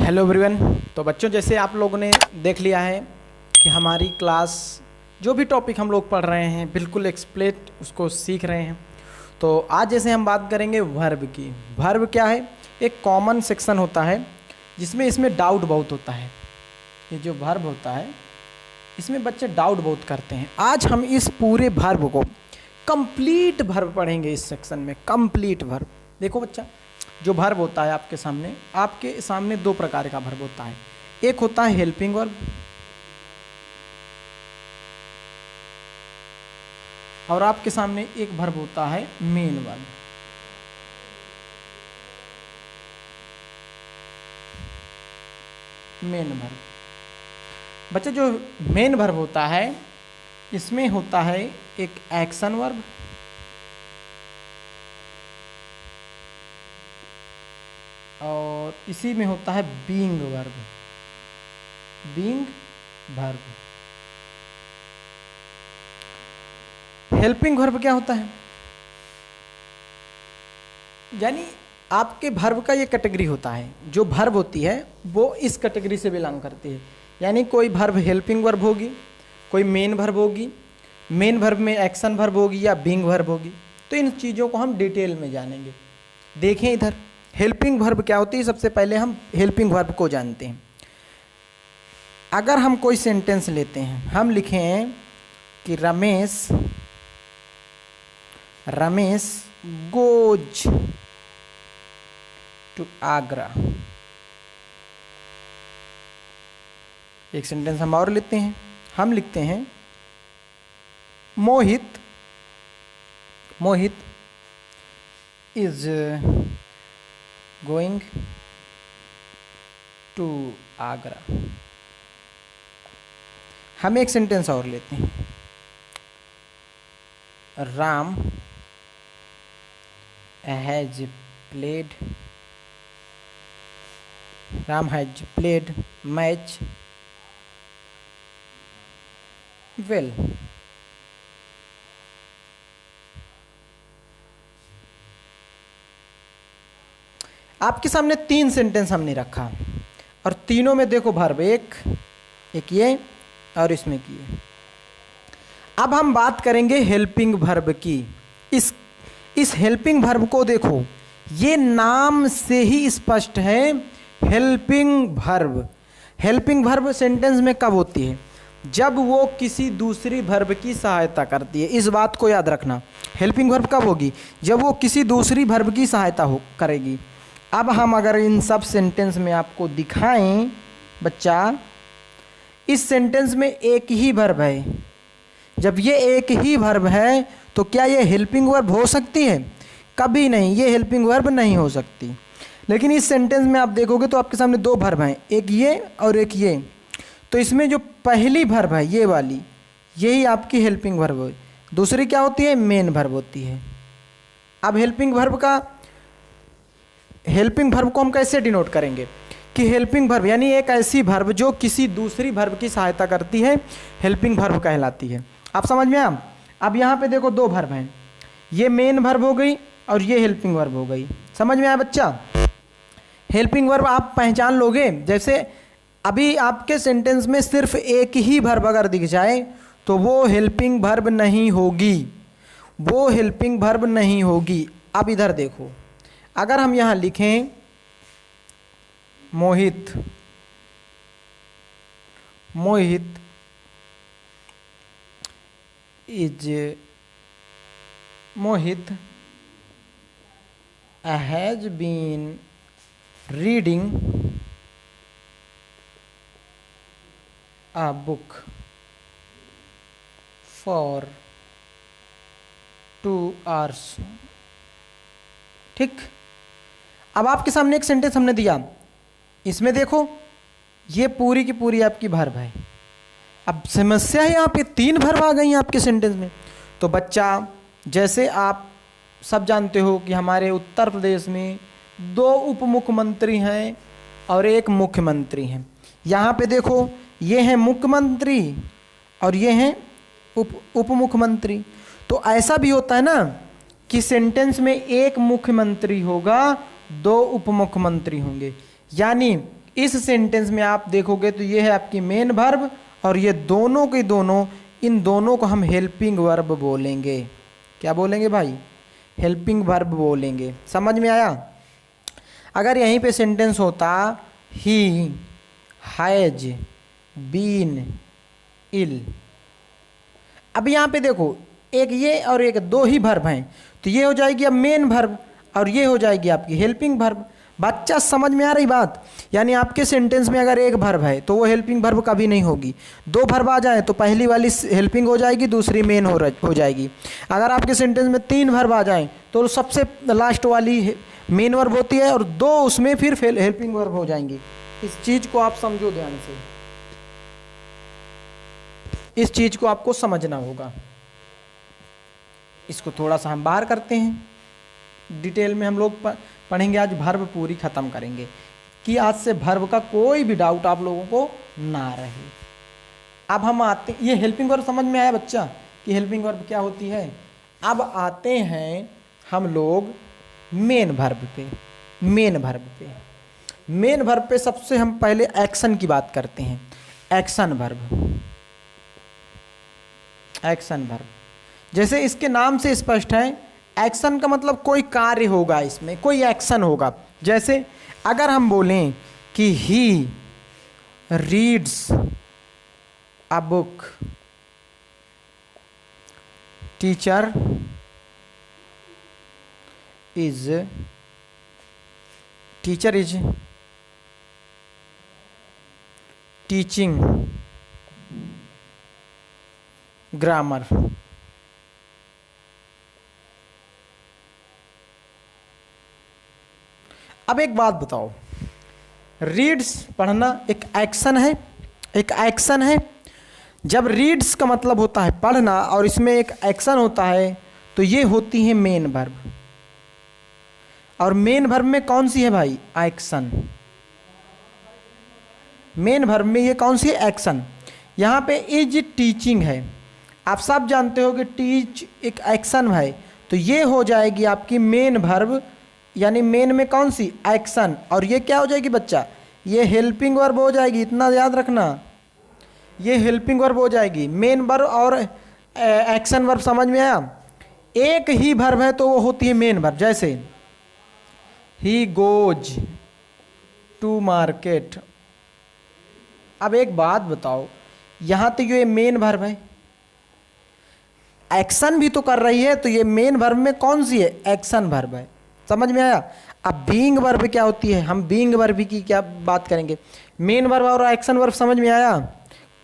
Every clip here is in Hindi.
Hello everyone. तो बच्चों, जैसे आप लोगों ने देख लिया है कि हमारी क्लास जो भी टॉपिक हम लोग पढ़ रहे हैं बिल्कुल एक्सप्लेट उसको सीख रहे हैं। तो आज जैसे हम बात करेंगे वर्ब की। वर्ब क्या है? एक कॉमन सेक्शन होता है जिसमें इसमें डाउट बहुत होता है। ये जो वर्ब होता है इसमें बच्चे डाउट बहुत करते हैं। आज हम इस पूरे वर्ब को कंप्लीट वर्ब पढ़ेंगे इस सेक्शन में। कंप्लीट वर्ब देखो बच्चा, जो वर्ब होता है आपके सामने दो प्रकार का वर्ब होता है। एक होता है हेल्पिंग वर्ब और आपके सामने एक वर्ब होता है मेन वर्ब। मेन वर्ब बच्चे, जो मेन वर्ब होता है इसमें होता है एक एक्शन वर्ब और इसी में होता है being verb. Being verb. Helping verb क्या होता है? यानी आपके वर्ब का ये कैटेगरी होता है। जो वर्ब होती है वो इस कैटेगरी से बिलोंग करती है। यानी कोई वर्ब हेल्पिंग वर्ब होगी, कोई मेन वर्ब होगी, मेन वर्ब में एक्शन वर्ब होगी या बीइंग वर्ब होगी। तो इन चीज़ों को हम डिटेल में जानेंगे। देखें इधर, हेल्पिंग वर्ब क्या होती है। सबसे पहले हम हेल्पिंग वर्ब को जानते हैं। अगर हम कोई सेंटेंस लेते हैं, हम लिखें कि रमेश गोज टू आगरा। एक सेंटेंस हम और लेते हैं, हम लिखते हैं मोहित इज गोइंग टू आगरा। हम एक सेंटेंस और लेते हैं, Ram has played match well. आपके सामने तीन सेंटेंस हमने रखा और तीनों में देखो वर्ब एक ये और इसमें की है। अब हम बात करेंगे हेल्पिंग वर्ब की। इस हेल्पिंग वर्ब को देखो, ये नाम से ही स्पष्ट है helping verb. Helping verb sentence में कब होती है? जब वो किसी दूसरी वर्ब की सहायता करती है। इस बात को याद रखना। हेल्पिंग वर्ब कब होगी? जब वो किसी दूसरी वर्ब की सहायता करेगी। अब हम अगर इन सब सेंटेंस में आपको दिखाएं बच्चा, इस सेंटेंस में एक ही वर्ब है। जब ये एक ही वर्ब है तो क्या ये हेल्पिंग वर्ब हो सकती है? कभी नहीं, ये हेल्पिंग वर्ब नहीं हो सकती। लेकिन इस सेंटेंस में आप देखोगे तो आपके सामने दो वर्ब हैं, एक ये और एक ये। तो इसमें जो पहली वर्ब है ये वाली, यही आपकी हेल्पिंग वर्ब है। दूसरी क्या होती है? मेन वर्ब होती है। अब हेल्पिंग वर्ब को हम कैसे डिनोट करेंगे कि हेल्पिंग वर्ब यानी एक ऐसी वर्ब जो किसी दूसरी वर्ब की सहायता करती है, हेल्पिंग वर्ब कहलाती है। आप समझ में आया? अब यहाँ पे देखो दो वर्ब हैं, ये मेन वर्ब हो गई और ये हेल्पिंग वर्ब हो गई। समझ में आया बच्चा? हेल्पिंग वर्ब आप पहचान लोगे। जैसे अभी आपके सेंटेंस में सिर्फ एक ही वर्ब अगर दिख जाए तो वो हेल्पिंग वर्ब नहीं होगी, वो हेल्पिंग वर्ब नहीं होगी। अब इधर देखो, अगर हम यहाँ लिखें Mohit has been reading a book for 2 hours। ठीक। अब आपके सामने एक सेंटेंस हमने दिया, इसमें देखो ये पूरी की पूरी आपकी वर्ब है। अब समस्या है यहाँ पे तीन वर्ब आ गई हैं आपके सेंटेंस में। तो बच्चा, जैसे आप सब जानते हो कि हमारे उत्तर प्रदेश में 2 उप मुख्यमंत्री हैं और एक मुख्यमंत्री हैं। यहाँ पे देखो, ये हैं मुख्यमंत्री और ये हैं उप मुख्यमंत्री। तो ऐसा भी होता है ना कि सेंटेंस में एक मुख्यमंत्री होगा, 2 उप मुख्यमंत्री होंगे। यानी इस सेंटेंस में आप देखोगे तो ये है आपकी मेन वर्ब और ये दोनों के दोनों, इन दोनों को हम हेल्पिंग वर्ब बोलेंगे। क्या बोलेंगे भाई? हेल्पिंग वर्ब बोलेंगे। समझ में आया? अगर यहीं पे सेंटेंस होता ही हैज बीन इल, अब यहाँ पे देखो एक ये और एक दो ही वर्ब हैं, तो ये हो जाएगी अब मेन वर्ब और ये हो जाएगी आपकी हेल्पिंग वर्ब। बच्चा समझ में आ रही बात? यानी आपके सेंटेंस में अगर एक वर्ब है तो वो हेल्पिंग वर्ब कभी नहीं होगी। दो वर्ब आ जाए तो पहली वाली हेल्पिंग हो जाएगी, दूसरी मेन हो जाएगी। अगर आपके सेंटेंस में तीन वर्ब आ जाएं तो सबसे लास्ट वाली मेन वर्ब होती है और दो उसमें फिर हेल्पिंग वर्ब हो जाएंगी। इस चीज़ को आप समझो ध्यान से, इस चीज़ को आपको समझना होगा। इसको थोड़ा सा हम बाहर करते हैं, डिटेल में हम लोग पढ़ेंगे। आज वर्ब पूरी ख़त्म करेंगे कि आज से वर्ब का कोई भी डाउट आप लोगों को ना रहे। अब हम आते, ये हेल्पिंग वर्ब समझ में आया बच्चा कि हेल्पिंग वर्ब क्या होती है? अब आते हैं हम लोग मेन वर्ब पे। मेन वर्ब पे सबसे हम पहले एक्शन की बात करते हैं। एक्शन वर्ब जैसे इसके नाम से स्पष्ट है, एक्शन का मतलब कोई कार्य होगा, इसमें कोई एक्शन होगा। जैसे अगर हम बोलें कि he reads a book, teacher is teaching grammar. अब एक बात बताओ, रीड्स पढ़ना एक एक्शन है। जब रीड्स का मतलब होता है पढ़ना और इसमें एक एक्शन होता है तो ये होती है मेन वर्ब। और मेन वर्ब में कौन सी है भाई? एक्शन। मेन वर्ब में ये कौन सी है? एक्शन। यहाँ पे इज टीचिंग है, आप सब जानते हो कि टीच एक एक्शन है, तो ये हो जाएगी आपकी मेन वर्ब, यानी मेन में कौन सी? एक्शन। और ये क्या हो जाएगी बच्चा? ये हेल्पिंग वर्ब हो जाएगी। इतना याद रखना, ये हेल्पिंग वर्ब हो जाएगी। मेन वर्ब और एक्शन वर्ब समझ में आया? एक ही वर्ब है तो वो होती है मेन वर्ब। जैसे ही गोज टू मार्केट। अब एक बात बताओ, यहाँ तो ये मेन वर्ब है, एक्शन भी तो कर रही है, तो ये मेन वर्ब में कौन सी है? एक्शन वर्ब है। समझ में आया? अब बीइंग वर्ब क्या होती है? हम बीइंग वर्ब की क्या बात करेंगे। मेन वर्ब और एक्शन वर्ब समझ में आया?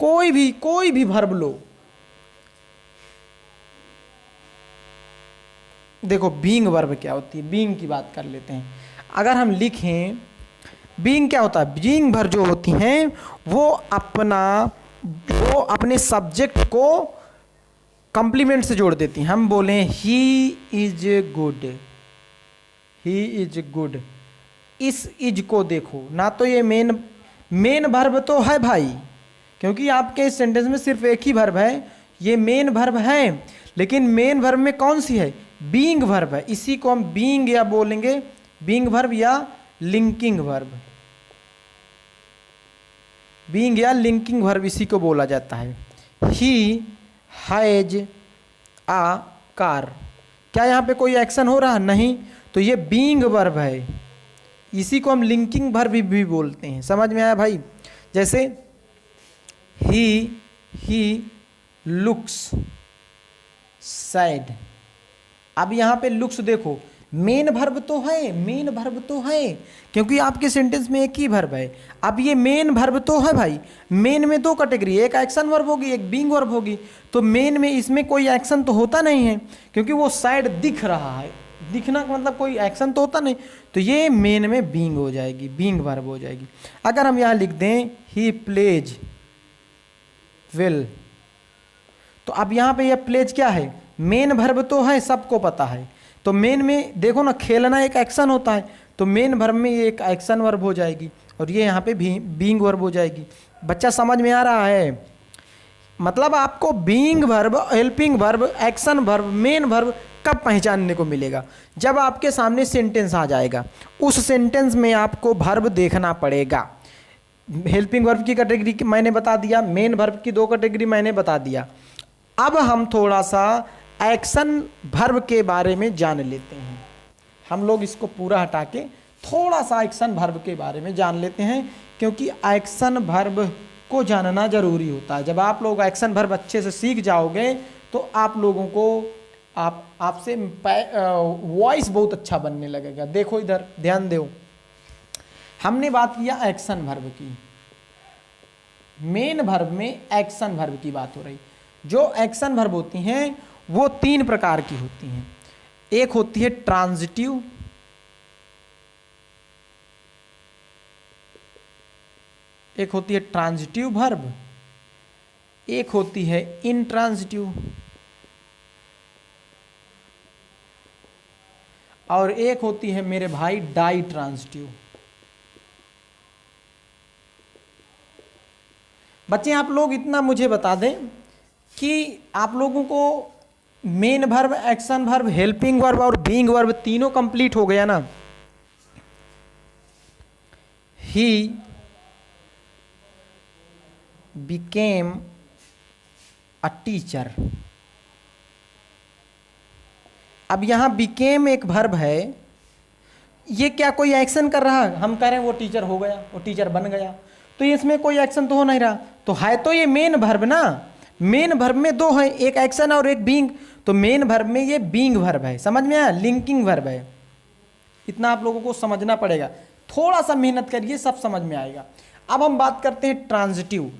कोई भी वर्ब लो, देखो बीइंग वर्ब क्या होती है, बीइंग की बात कर लेते हैं। अगर हम लिखें बीइंग क्या होता है, बीइंग वर्ब जो होती हैं वो अपने सब्जेक्ट को कंप्लीमेंट से जोड़ देती हैं। हम बोलें ही इज गुड, इस इज को देखो ना, तो ये मेन वर्ब तो है भाई, क्योंकि आपके इस सेंटेंस में सिर्फ एक ही वर्ब है, ये मेन वर्ब है। लेकिन मेन वर्ब में कौन सी है? बीइंग वर्ब है। इसी को हम बीइंग या बोलेंगे बीइंग वर्ब या लिंकिंग वर्ब। बीइंग या लिंकिंग वर्ब इसी को बोला जाता है। ही हैज आ कार, क्या यहाँ पे कोई एक्शन हो रहा? नहीं, तो ये बीइंग वर्ब है। इसी को हम लिंकिंग वर्ब भी बोलते हैं। समझ में आया भाई? जैसे ही लुक्स सैड। अब यहाँ पे लुक्स देखो, मेन वर्ब तो है, क्योंकि आपके सेंटेंस में एक ही वर्ब है। अब ये मेन वर्ब तो है भाई, मेन में दो कैटेगरी, एक एक्शन वर्ब होगी, एक बीइंग वर्ब होगी। तो मेन में इसमें कोई एक्शन तो होता नहीं है, क्योंकि वो साइड दिख रहा है, दिखना का मतलब कोई एक्शन तो होता नहीं, तो ये मेन में बीइंग हो जाएगी, बीइंग वर्ब हो जाएगी। अगर हम यहाँ लिख दें ही प्लेज वेल, तो अब यहाँ पे ये प्लेज क्या है? मेन वर्ब तो है, सबको पता है। तो मेन में देखो ना, खेलना एक एक्शन होता है, तो मेन वर्ब में ये एक एक्शन वर्ब हो जाएगी और ये यहाँ पे बीइंग वर्ब हो जाएगी। बच्चा समझ में आ रहा है? मतलब आपको being verb, helping verb, action verb, main verb कब पहचानने को मिलेगा? जब आपके सामने सेंटेंस आ जाएगा, उस सेंटेंस में आपको वर्ब देखना पड़ेगा। हेल्पिंग वर्ब की कैटेगरी मैंने बता दिया, मेन वर्ब की 2 कैटेगरी मैंने बता दिया। अब हम थोड़ा सा एक्शन वर्ब के बारे में जान लेते हैं। हम लोग इसको पूरा हटा के थोड़ा सा एक्शन वर्ब के बारे में जान लेते हैं, क्योंकि एक्शन वर्ब को जानना जरूरी होता है। जब आप लोग एक्शन वर्ब अच्छे से सीख जाओगे तो आप लोगों को आपसे वॉइस बहुत अच्छा बनने लगेगा। देखो इधर ध्यान दो, हमने बात किया एक्शन वर्ब की, मेन वर्ब में एक्शन वर्ब की बात हो रही। जो एक्शन वर्ब होती हैं वो 3 प्रकार की होती हैं। एक होती है ट्रांजिटिव, एक होती है ट्रांजिटिव वर्ब, एक होती है इनट्रांजिटिव, और एक होती है मेरे भाई डाई ट्रांजिटिव। बच्चे आप लोग इतना मुझे बता दें कि आप लोगों को main verb, action verb, helping verb और बीइंग वर्ब तीनों कंप्लीट हो गया ना। He became a teacher. अब यहां बिकेम एक वर्ब है, ये क्या कोई एक्शन कर रहा है? हम कह रहे हैं वो टीचर हो गया, वो टीचर बन गया, तो इसमें कोई एक्शन तो हो नहीं रहा। तो है तो ये मेन वर्ब ना, मेन वर्ब में 2 है, एक एक्शन और एक बीइंग। तो मेन वर्ब में ये बीइंग वर्ब है, समझ में आया? लिंकिंग वर्ब है। इतना आप लोगों को समझना पड़ेगा, थोड़ा सा मेहनत करिए सब समझ में आएगा। अब हम बात करते हैं ट्रांजिटिव।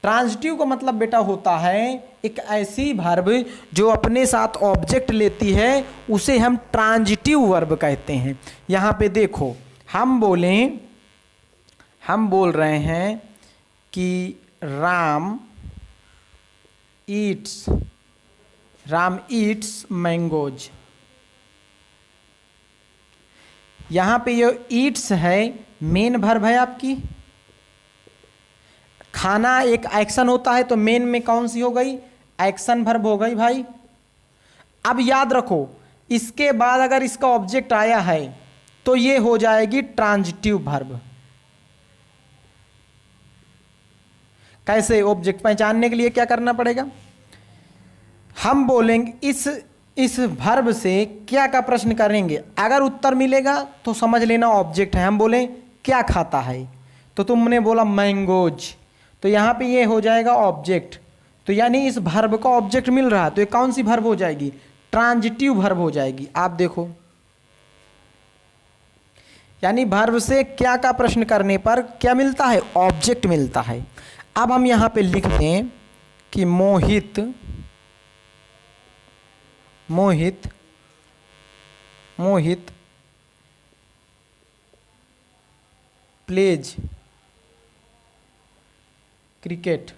ट्रांजिटिव का मतलब बेटा होता है एक ऐसी वर्ब जो अपने साथ ऑब्जेक्ट लेती है, उसे हम ट्रांजिटिव वर्ब कहते हैं। यहाँ पे देखो, हम बोल रहे हैं कि राम ईट्स मैंगोज। यहाँ पे ये ईट्स है, मेन वर्ब है आपकी। खाना एक एक्शन होता है, तो मेन में कौन सी हो गई? एक्शन वर्ब हो गई भाई। अब याद रखो, इसके बाद अगर इसका ऑब्जेक्ट आया है तो ये हो जाएगी ट्रांजिटिव वर्ब। कैसे? ऑब्जेक्ट पहचानने के लिए क्या करना पड़ेगा? हम बोलेंगे इस वर्ब से क्या का प्रश्न करेंगे, अगर उत्तर मिलेगा तो समझ लेना ऑब्जेक्ट है। हम बोले क्या खाता है, तो तुमने बोला मैंगोज, तो यहाँ पे ये हो जाएगा ऑब्जेक्ट। तो यानी इस वर्ब का ऑब्जेक्ट मिल रहा है, तो ये कौन सी वर्ब हो जाएगी? ट्रांजिटिव वर्ब हो जाएगी। आप देखो, यानी वर्ब से क्या का प्रश्न करने पर क्या मिलता है? ऑब्जेक्ट मिलता है। अब हम यहाँ पे लिखते हैं कि मोहित प्लेज क्रिकेट।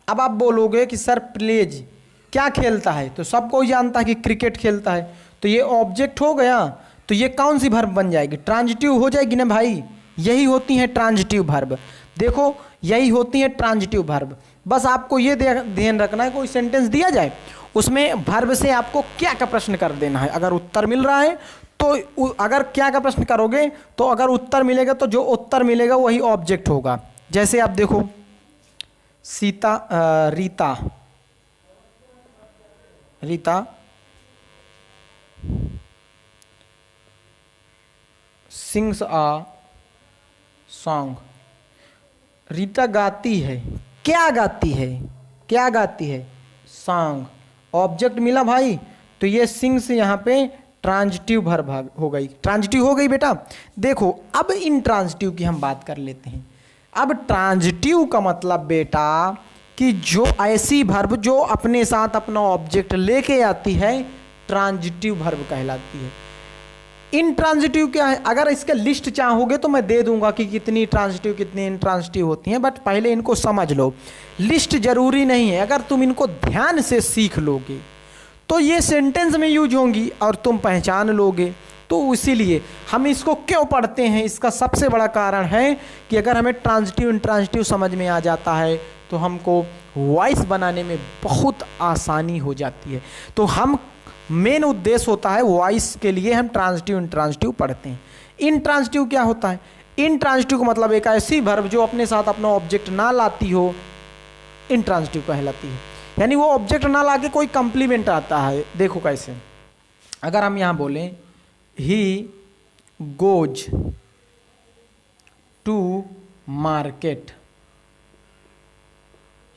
अब आप बोलोगे कि सर प्लेज क्या खेलता है, तो सबको जानता है कि क्रिकेट खेलता है, तो ये ऑब्जेक्ट हो गया, तो ये कौन सी वर्ब बन जाएगी? ट्रांजिटिव हो जाएगी ना भाई। यही होती है ट्रांजिटिव वर्ब। देखो, यही होती है ट्रांजिटिव वर्ब। बस आपको ये ध्यान रखना है, कोई सेंटेंस दिया जाए उसमें वर्ब से आपको क्या का प्रश्न कर देना है। अगर उत्तर मिल रहा है तो अगर क्या का प्रश्न करोगे तो अगर उत्तर मिलेगा तो जो उत्तर मिलेगा वही ऑब्जेक्ट होगा। जैसे आप देखो, Rita sings a song. Rita गाती है। क्या गाती है? सॉन्ग। ऑब्जेक्ट मिला भाई, तो ये सिंग्स यहाँ पे ट्रांजिटिव वर्ब हो गई। ट्रांजिटिव हो गई बेटा। देखो, अब इनट्रांजिटिव की हम बात कर लेते हैं। अब ट्रांजिटिव का मतलब बेटा कि जो ऐसी वर्ब जो अपने साथ अपना ऑब्जेक्ट लेके आती है, ट्रांजिटिव वर्ब कहलाती है। इनट्रांजिटिव क्या है? अगर इसका लिस्ट चाहोगे तो मैं दे दूंगा कि कितनी ट्रांजिटिव कितनी इनट्रांजिटिव होती हैं, बट पहले इनको समझ लो। लिस्ट जरूरी नहीं है, अगर तुम इनको ध्यान से सीख लोगे तो ये सेंटेंस में यूज होंगी और तुम पहचान लोगे। तो इसीलिए हम इसको क्यों पढ़ते हैं, इसका सबसे बड़ा कारण है कि अगर हमें ट्रांजिटिव इनट्रांजिटिव समझ में आ जाता है तो हमको वॉइस बनाने में बहुत आसानी हो जाती है। तो हम मेन उद्देश्य होता है वॉइस के लिए हम ट्रांजिटिव इनट्रांजिटिव पढ़ते हैं। इनट्रांजिटिव क्या होता है? इंट्रांजिटिव का मतलब एक ऐसी वर्ब जो अपने साथ अपना ऑब्जेक्ट ना लाती हो, इंट्रांजिटिव कहलाती है। यानी वो ऑब्जेक्ट ना लाके कोई कंप्लीमेंट आता है। देखो कैसे, अगर हम यहाँ बोलें he goes to market,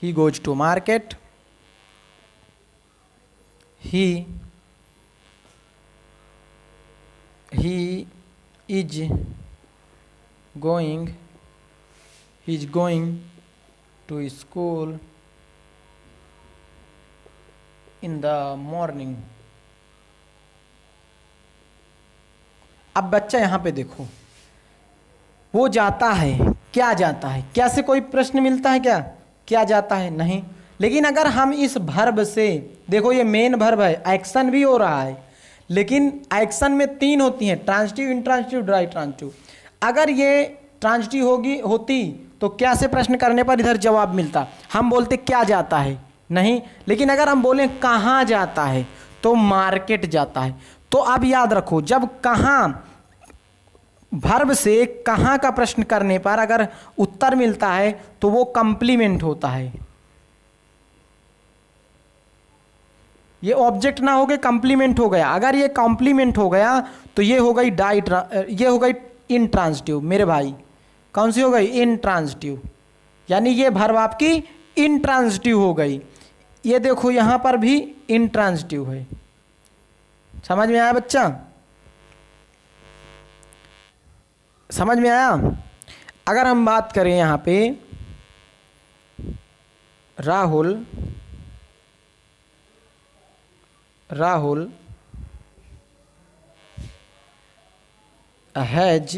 he goes to market, he is going to school in the morning। अब बच्चा यहाँ पे देखो, वो जाता है, क्या जाता है, क्या से कोई प्रश्न मिलता है क्या? क्या जाता है? नहीं। लेकिन अगर हम इस वर्ब से, देखो ये मेन वर्ब है, एक्शन भी हो रहा है, लेकिन एक्शन में 3 होती हैं, ट्रांजिटिव, इंट्रांजिटिव, ड्राई ट्रांजिटिव। अगर ये ट्रांजिटिव होती तो क्या से प्रश्न करने पर इधर जवाब मिलता, हम बोलते क्या जाता है, नहीं। लेकिन अगर हम बोलें कहाँ जाता है तो मार्केट जाता है। तो अब याद रखो, जब कहाँ वर्ब से कहाँ का प्रश्न करने पर अगर उत्तर मिलता है तो वो कंप्लीमेंट होता है। ये ऑब्जेक्ट ना हो गए, कंप्लीमेंट हो गया। अगर ये कंप्लीमेंट हो गया तो ये हो गई ये हो गई इंट्रांजिटिव। मेरे भाई कौन सी हो गई? इंट्रांजिटिव। यानी ये वर्ब आपकी इंट्रांजिटिव हो गई। ये देखो यहाँ पर भी इंट्रांजिटिव है। समझ में आया बच्चा? समझ में आया? अगर हम बात करें यहाँ पे Rahul has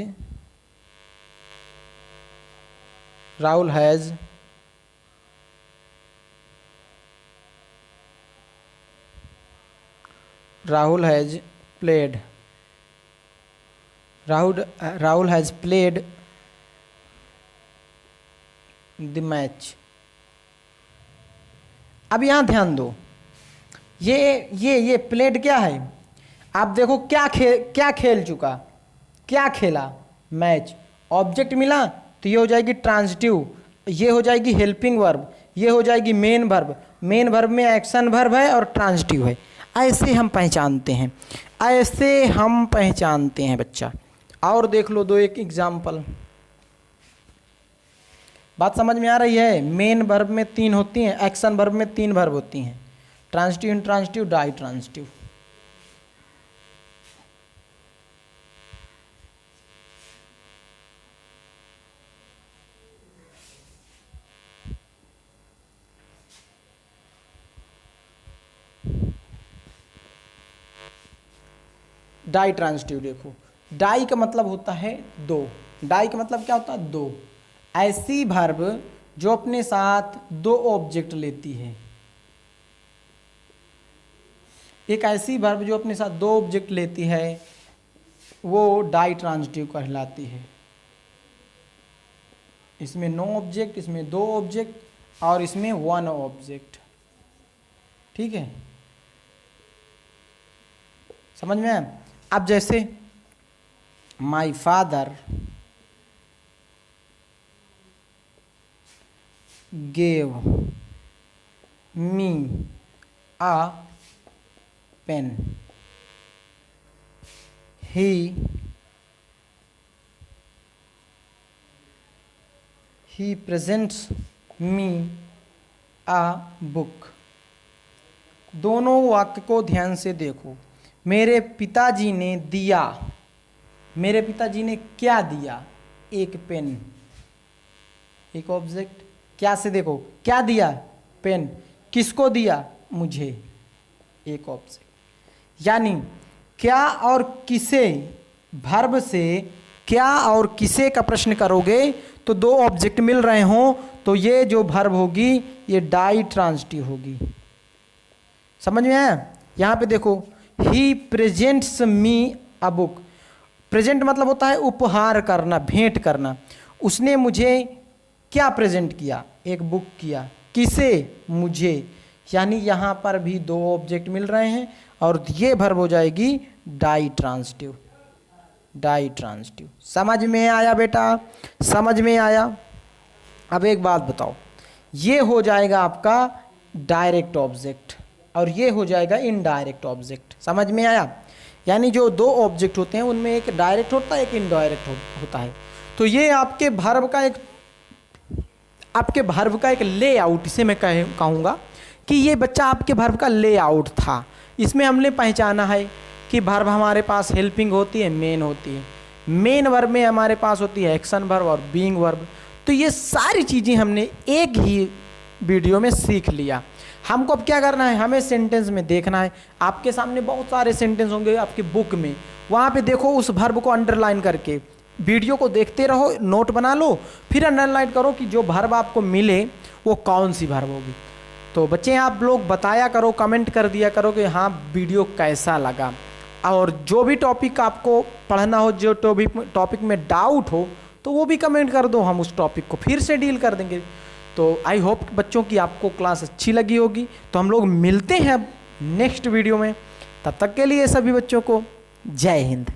played the match। अब यहां ध्यान दो, ये प्लेड क्या है? आप देखो क्या खेल चुका, क्या खेला? मैच। ऑब्जेक्ट मिला तो ये हो जाएगी ट्रांजिटिव, ये हो जाएगी हेल्पिंग वर्ब, ये हो जाएगी मेन वर्ब। मेन वर्ब में एक्शन वर्ब है और ट्रांजिटिव है। ऐसे हम पहचानते हैं, बच्चा। और देख लो 2-1 एग्जाम्पल। बात समझ में आ रही है? मेन वर्ब में 3 होती हैं, एक्शन वर्ब में 3 वर्ब होती हैं, transitive, intransitive, ditransitive. Ditransitive देखो, डाई का मतलब होता है 2। डाई का मतलब क्या होता है? 2। ऐसी वर्ब जो अपने साथ 2 ऑब्जेक्ट लेती है। एक ऐसी वर्ब जो अपने साथ 2 ऑब्जेक्ट लेती है वो डाई ट्रांजिटिव कहलाती है। इसमें नो ऑब्जेक्ट, इसमें 2 ऑब्जेक्ट और इसमें 1 ऑब्जेक्ट। ठीक है, समझ में आया? अब जैसे my father gave me a pen, he presents me a book। दोनों वाक्य को ध्यान से देखो। मेरे पिताजी ने दिया, मेरे पिताजी ने क्या दिया? एक पेन, एक ऑब्जेक्ट। क्या से देखो, क्या दिया? पेन। किसको दिया? मुझे, एक ऑब्जेक्ट। यानी क्या और किसे, वर्ब से क्या और किसे का प्रश्न करोगे तो 2 ऑब्जेक्ट मिल रहे हों तो ये जो वर्ब होगी ये डाई ट्रांजिटिव होगी। समझ में आया? यहाँ पे देखो, he presents me a book. Present मतलब होता है उपहार करना, भेंट करना। उसने मुझे क्या प्रेजेंट किया? एक बुक किया। किसे? मुझे। यानी यहाँ पर भी 2 ऑब्जेक्ट मिल रहे हैं और ये वर्ब हो जाएगी डाई ट्रांजिटिव। Die transitive. समझ में आया बेटा, समझ में आया। अब एक बात बताओ, ये हो जाएगा आपका डायरेक्ट ऑब्जेक्ट और ये हो जाएगा इनडायरेक्ट ऑब्जेक्ट। समझ में आया? यानी जो दो ऑब्जेक्ट होते हैं उनमें एक डायरेक्ट होता है, एक इनडायरेक्ट होता है। तो ये आपके वर्ब का एक लेआउट, इसे मैं कहूँगा कि ये बच्चा आपके वर्ब का लेआउट था। इसमें हमने पहचाना है कि वर्ब हमारे पास हेल्पिंग होती है, मेन होती है। मेन वर्ब में हमारे पास होती है एक्शन वर्ब और बीइंग वर्ब। तो ये सारी चीज़ें हमने एक ही वीडियो में सीख लिया। हमको अब क्या करना है, हमें सेंटेंस में देखना है। आपके सामने बहुत सारे सेंटेंस होंगे आपकी बुक में, वहाँ पे देखो उस वर्ब को अंडरलाइन करके वीडियो को देखते रहो, नोट बना लो, फिर अंडरलाइन करो कि जो वर्ब आपको मिले वो कौन सी वर्ब होगी। तो बच्चे आप लोग बताया करो, कमेंट कर दिया करो कि हाँ वीडियो कैसा लगा, और जो भी टॉपिक आपको पढ़ना हो, जो टॉपिक में डाउट हो तो वो भी कमेंट कर दो, हम उस टॉपिक को फिर से डील कर देंगे। तो आई होप बच्चों की आपको क्लास अच्छी लगी होगी। तो हम लोग मिलते हैं अब नेक्स्ट वीडियो में, तब तक के लिए सभी बच्चों को जय हिंद।